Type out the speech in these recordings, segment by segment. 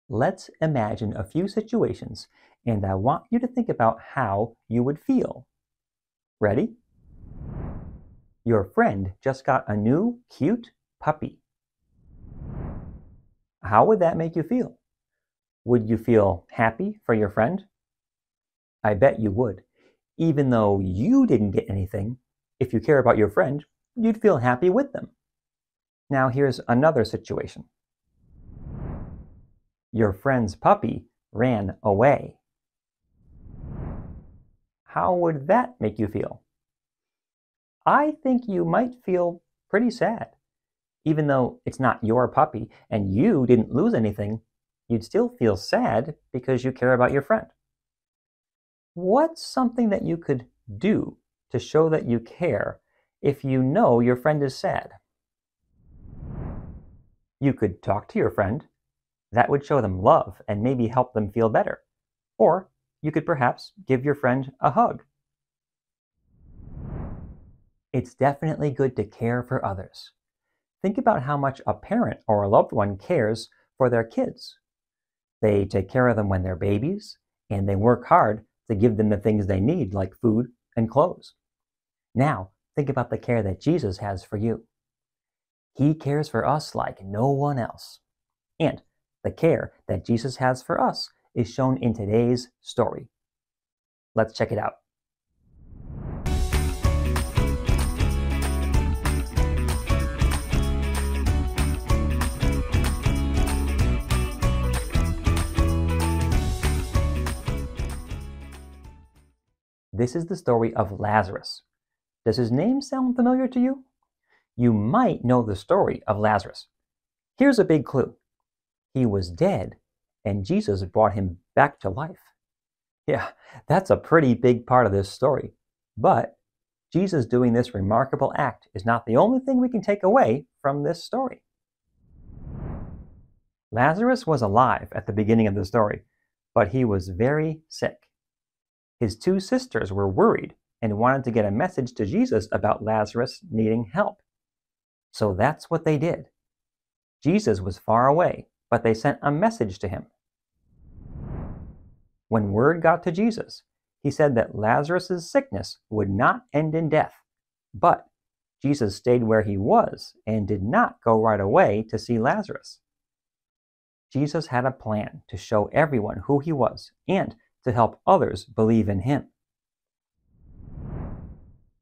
Let's imagine a few situations, and I want you to think about how you would feel. Ready? Your friend just got a new, cute puppy. How would that make you feel? Would you feel happy for your friend? I bet you would. Even though you didn't get anything, if you care about your friend, you'd feel happy with them. Now here's another situation. Your friend's puppy ran away. How would that make you feel? I think you might feel pretty sad. Even though it's not your puppy and you didn't lose anything, you'd still feel sad because you care about your friend. What's something that you could do to show that you care if you know your friend is sad? You could talk to your friend. That would show them love and maybe help them feel better. Or you could perhaps give your friend a hug. It's definitely good to care for others. Think about how much a parent or a loved one cares for their kids. They take care of them when they're babies, and they work hard to give them the things they need, like food and clothes. Now, think about the care that Jesus has for you. He cares for us like no one else. And the care that Jesus has for us is shown in today's story. Let's check it out. This is the story of Lazarus. Does his name sound familiar to you? You might know the story of Lazarus. Here's a big clue. He was dead, and Jesus brought him back to life. Yeah, that's a pretty big part of this story. But Jesus doing this remarkable act is not the only thing we can take away from this story. Lazarus was alive at the beginning of the story, but he was very sick. His two sisters were worried and wanted to get a message to Jesus about Lazarus needing help. So that's what they did. Jesus was far away, but they sent a message to him. When word got to Jesus, he said that Lazarus' sickness would not end in death, but Jesus stayed where he was and did not go right away to see Lazarus. Jesus had a plan to show everyone who he was and to help others believe in him.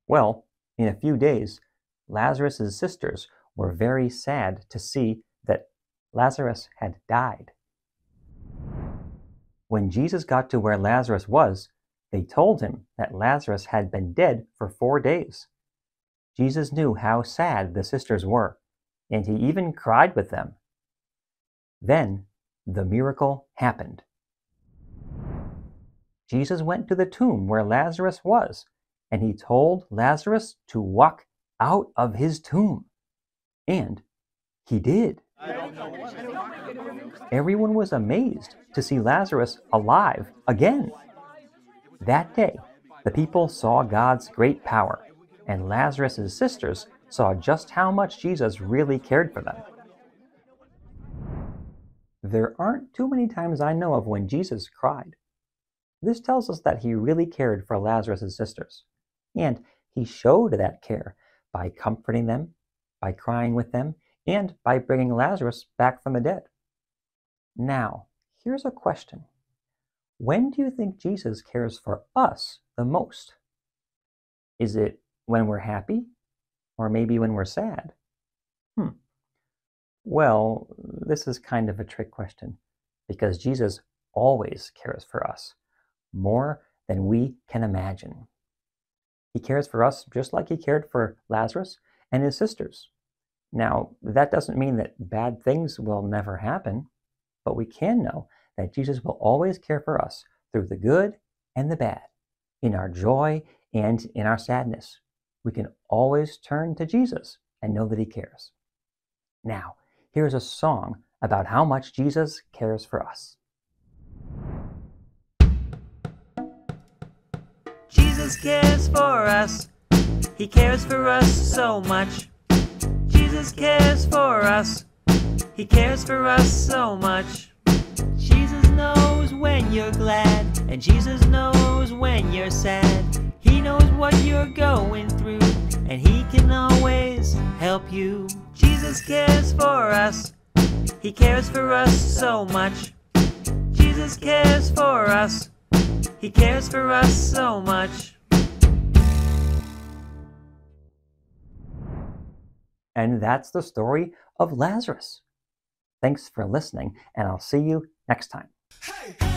Well, in a few days, Lazarus' sisters were very sad to see that Lazarus had died. When Jesus got to where Lazarus was, they told him that Lazarus had been dead for 4 days. Jesus knew how sad the sisters were, and he even cried with them. Then the miracle happened. Jesus went to the tomb where Lazarus was, and he told Lazarus to walk out of his tomb. And he did. Everyone was amazed to see Lazarus alive again. That day, the people saw God's great power, and Lazarus' sisters saw just how much Jesus really cared for them. There aren't too many times I know of when Jesus cried. This tells us that he really cared for Lazarus' sisters, and he showed that care by comforting them, by crying with them, and by bringing Lazarus back from the dead. Now, here's a question. When do you think Jesus cares for us the most? Is it when we're happy, or maybe when we're sad? Well, this is kind of a trick question, because Jesus always cares for us, more than we can imagine. He cares for us just like he cared for Lazarus and his sisters. Now, that doesn't mean that bad things will never happen, but we can know that Jesus will always care for us through the good and the bad, in our joy and in our sadness. We can always turn to Jesus and know that he cares. Now, here's a song about how much Jesus cares for us. Jesus cares for us. He cares for us so much. Jesus cares for us. He cares for us so much. you're glad, and Jesus knows when you're sad. He knows what you're going through, and He can always help you. Jesus cares for us. He cares for us so much. Jesus cares for us. He cares for us so much. And that's the story of Lazarus. Thanks for listening, and I'll see you next time. Hey!